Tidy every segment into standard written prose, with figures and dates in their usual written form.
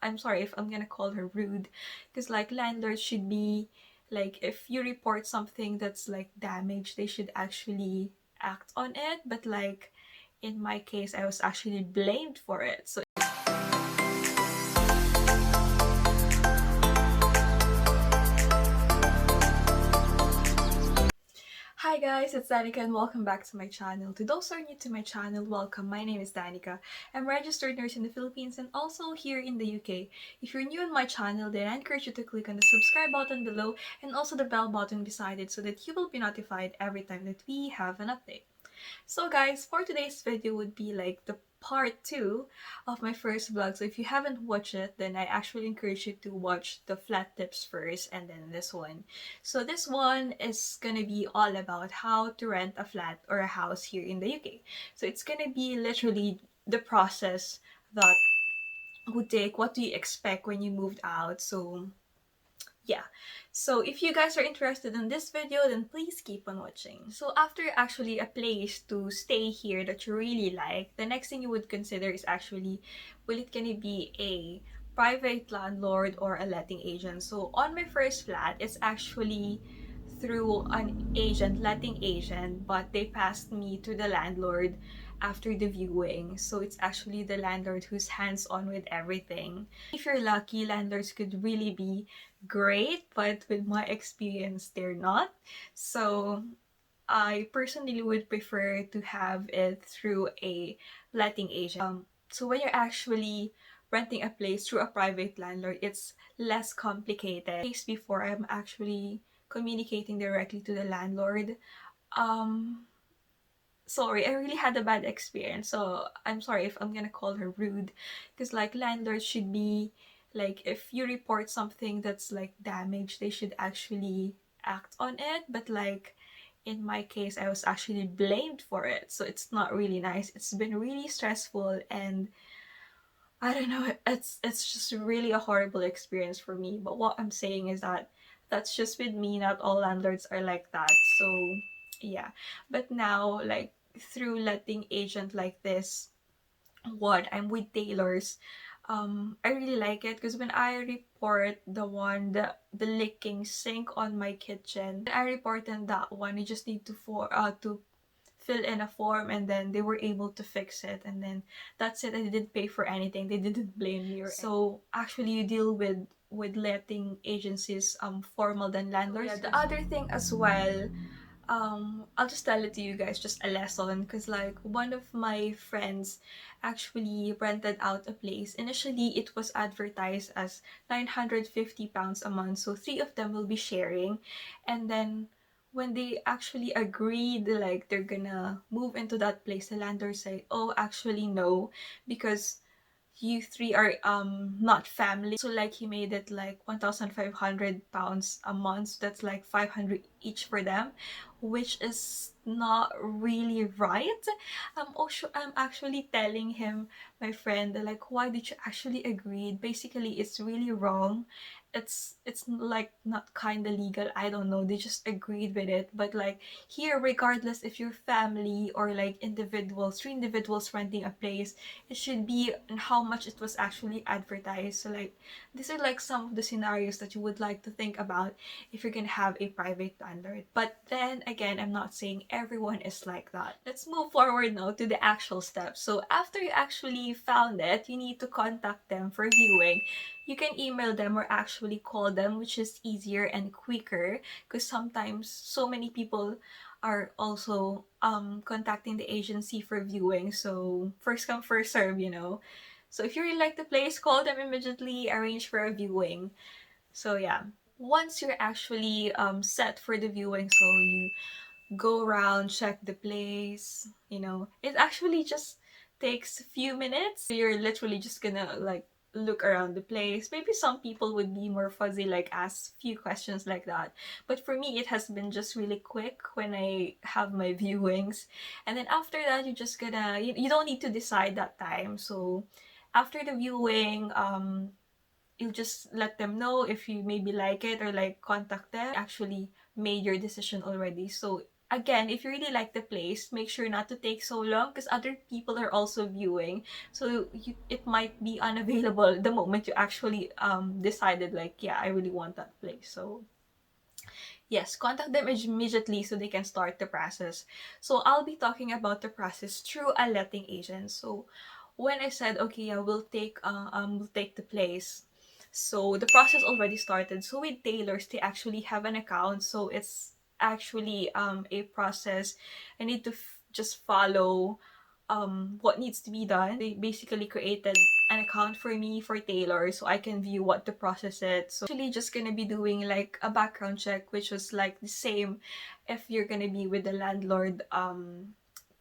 I'm sorry if I'm gonna call her rude, because like landlords should be like, if you report something that's like damaged, they should actually act on it. But like in my case, I was actually blamed for it. So hi guys, it's Danica and welcome back to my channel. To those who are new to my channel, welcome. My name is Danica. I'm a registered nurse in the Philippines and also here in the UK. If you're new on my channel, then I encourage you to click on the subscribe button below and also the bell button beside it so that you will be notified every time that we have an update. So guys, for today's video would be like the part 2 of my first vlog. So if you haven't watched it, then I actually encourage you to watch the flat tips first and then this one. So this one is gonna be all about how to rent a flat or a house here in the UK. So it's gonna be literally the process that would take, what do you expect when you moved out. So yeah, so if you guys are interested in this video, then please keep on watching. So after actually a place to stay here that you really like, the next thing you would consider is actually, will it gonna be a private landlord or a letting agent? So on my first flat, it's actually through an agent, letting agent, but they passed me to the landlord after the viewing. So it's actually the landlord who's hands-on with everything. If you're lucky, landlords could really be great, but with my experience, they're not. So I personally would prefer to have it through a letting agent. So when you're actually renting a place through a private landlord, it's less complicated. Before I'm actually communicating directly to the landlord, sorry, I really had a bad experience. So I'm sorry if I'm gonna call her rude, because like landlords should be like, if you report something that's like damaged, they should actually act on it. But like in my case, I was actually blamed for it. So it's not really nice. It's been really stressful and I don't know, it's just really a horrible experience for me. But what I'm saying is that that's just with me, not all landlords are like that. So yeah, but now like through letting agent like this, what I'm with tailors, I really like it because when I report the leaking sink on my kitchen, I reported that one. You just need to fill in a form and then they were able to fix it, and then that's it. I didn't pay for anything. They didn't blame me. So actually you deal with letting agencies formal than landlords. Yeah, the other thing as well, I'll just tell it to you guys, just a lesson, because like one of my friends actually rented out a place. Initially it was advertised as £950 a month, so 3 of them will be sharing. And then when they actually agreed, like they're gonna move into that place, the landlord say, oh actually no, because you three are not family. So like he made it like £1,500 a month, so that's like 500 each for them, which is not really right. Also, I'm actually telling him, my friend, like, why did you actually agree? Basically it's really wrong. It's like not kind of legal, I don't know, they just agreed with it. But like here, regardless if you're family or like three individuals renting a place, it should be on how much it was actually advertised. So like these are like some of the scenarios that you would like to think about if you're gonna have a private landlord. But then again, I'm not saying everyone is like that. Let's move forward now to the actual steps. So after you actually found it, you need to contact them for viewing. You can email them or actually call them, which is easier and quicker, because sometimes so many people are also contacting the agency for viewing. So first come, first serve, you know. So if you really like the place, call them immediately, arrange for a viewing. So yeah, once you're actually set for the viewing, so you go around, check the place, you know, it actually just takes a few minutes. You're literally just gonna like look around the place. Maybe some people would be more fuzzy, like ask few questions like that, but for me it has been just really quick when I have my viewings. And then after that, you're just gonna, you don't need to decide that time. So after the viewing, you just let them know if you maybe like it, or like contact them. Actually made your decision already. So again, if you really like the place, make sure not to take so long because other people are also viewing. So it might be unavailable the moment you actually decided like, yeah, I really want that place. So yes, contact them immediately so they can start the process. So I'll be talking about the process through a letting agent. So when I said, okay, yeah, we'll take the place. So the process already started. So with tailors, they actually have an account. So it's actually a process. I need to just follow what needs to be done. They basically created an account for me for Taylor so I can view what the process is. So actually just gonna be doing like a background check, which was like the same if you're gonna be with the landlord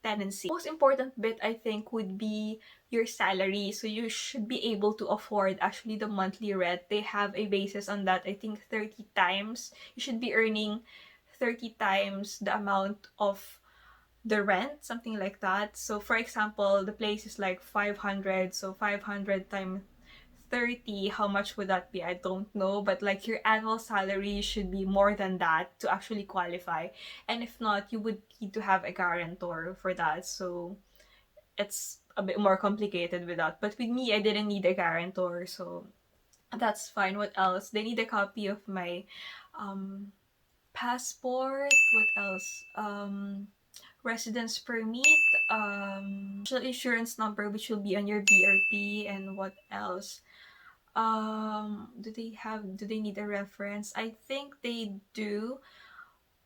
tenancy. Most important bit I think would be your salary. So you should be able to afford actually the monthly rent. They have a basis on that. I think 30 times. You should be earning 30 times the amount of the rent, something like that. So for example, the place is like 500, so 500 times 30, how much would that be? I don't know, but like your annual salary should be more than that to actually qualify. And if not, you would need to have a guarantor for that. So it's a bit more complicated with that. But with me, I didn't need a guarantor, so that's fine. What else? They need a copy of my um passport. What else? Residence permit, social insurance number, which will be on your BRP, and what else? Do they need a reference? I think they do.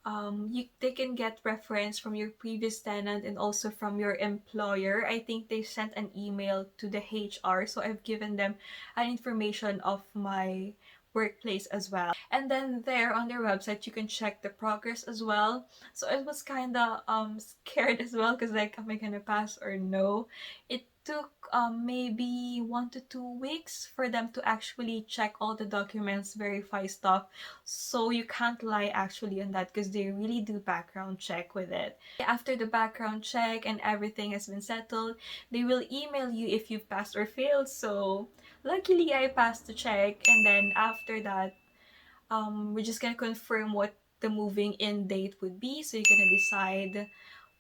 They can get reference from your previous tenant and also from your employer. I think they sent an email to the HR, so I've given them an information of my workplace as well. And then there on their website, you can check the progress as well. So I was kind of scared as well because like, am I gonna pass or no? It took maybe 1 to 2 weeks for them to actually check all the documents, verify stuff. So you can't lie actually on that because they really do background check with it. After the background check and everything has been settled, they will email you if you've passed or failed. So luckily I passed the check, and then after that, we're just gonna confirm what the moving in date would be. So you're gonna decide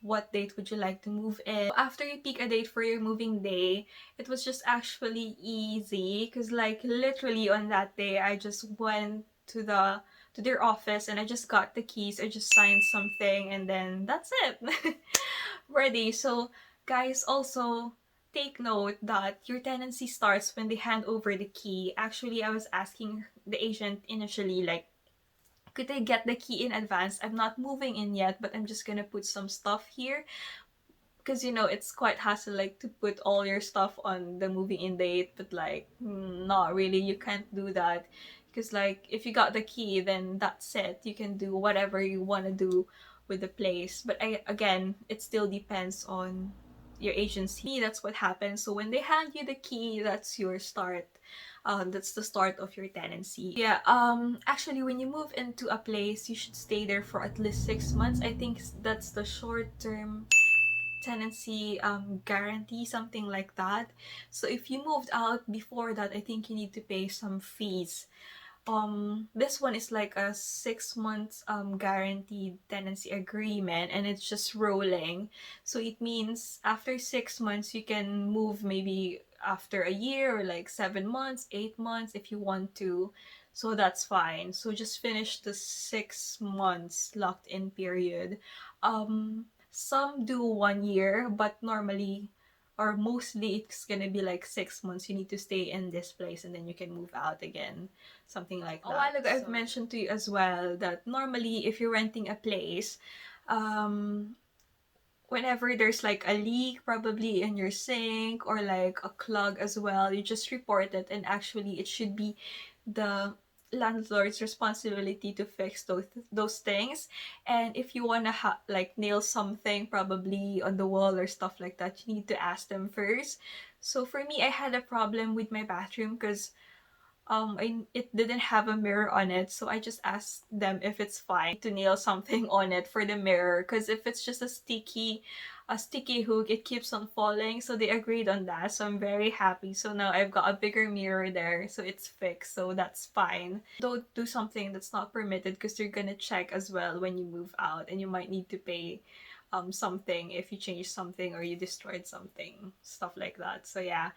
what date would you like to move in. After you pick a date for your moving day, it was just actually easy because like literally on that day I just went to their office and I just got the keys. I just signed something and then that's it. Ready. So guys, also take note that your tenancy starts when they hand over the key. Actually, I was asking the agent initially like, could I get the key in advance? I'm not moving in yet, but I'm just gonna put some stuff here because you know it's quite hassle like to put all your stuff on the moving in date, but like not really, you can't do that because like if you got the key, then that's it, you can do whatever you want to do with the place. But again, it still depends on your agency. That's what happens. So when they hand you the key, that's your start. That's the start of your tenancy. Yeah, actually when you move into a place, you should stay there for at least 6 months. I think that's the short term tenancy guarantee, something like that. So if you moved out before that, I think you need to pay some fees. This one is like a 6 months guaranteed tenancy agreement, and it's just rolling. So it means after 6 months you can move maybe after a year or like 7 months, 8 months if you want to. So that's fine. So just finish the 6 months locked in period. Some do 1 year, but normally or mostly it's gonna be like 6 months. You need to stay in this place and then you can move out again, something like that. A while ago, I've mentioned to you as well that normally if you're renting a place, whenever there's like a leak probably in your sink or like a clog as well, you just report it, and actually it should be the landlord's responsibility to fix those things. And if you want to like nail something probably on the wall or stuff like that, you need to ask them first. So for me, I had a problem with my bathroom because it didn't have a mirror on it, so I just asked them if it's fine to nail something on it for the mirror, because if it's just a sticky a sticky hook, it keeps on falling, so they agreed on that, so I'm very happy. So now I've got a bigger mirror there, so it's fixed, so that's fine. Don't do something that's not permitted because they're gonna check as well when you move out, and you might need to pay something if you change something or you destroyed something, stuff like that. So yeah.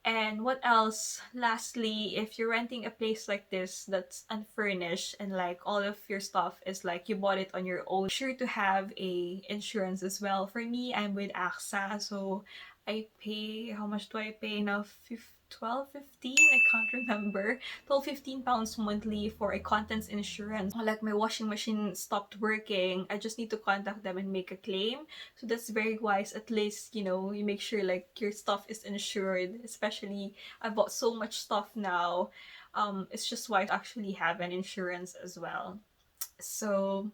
And what else? Lastly, if you're renting a place like this that's unfurnished and like all of your stuff is like you bought it on your own, sure to have a insurance as well. For me, I'm with 𝗓𝗂, so I pay, how much do I pay now? 12, 15? I can't remember. 12, 15 pounds monthly for a contents insurance. Like my washing machine stopped working, I just need to contact them and make a claim. So that's very wise. At least, you know, you make sure like your stuff is insured. Especially, I bought so much stuff now. It's just wise to actually have an insurance as well. So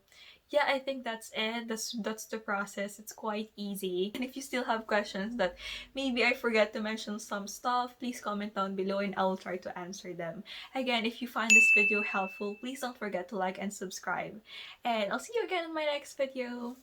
yeah, I think that's it. That's the process. It's quite easy. And if you still have questions that maybe I forget to mention some stuff, please comment down below and I will try to answer them. Again, if you find this video helpful, please don't forget to like and subscribe. And I'll see you again in my next video.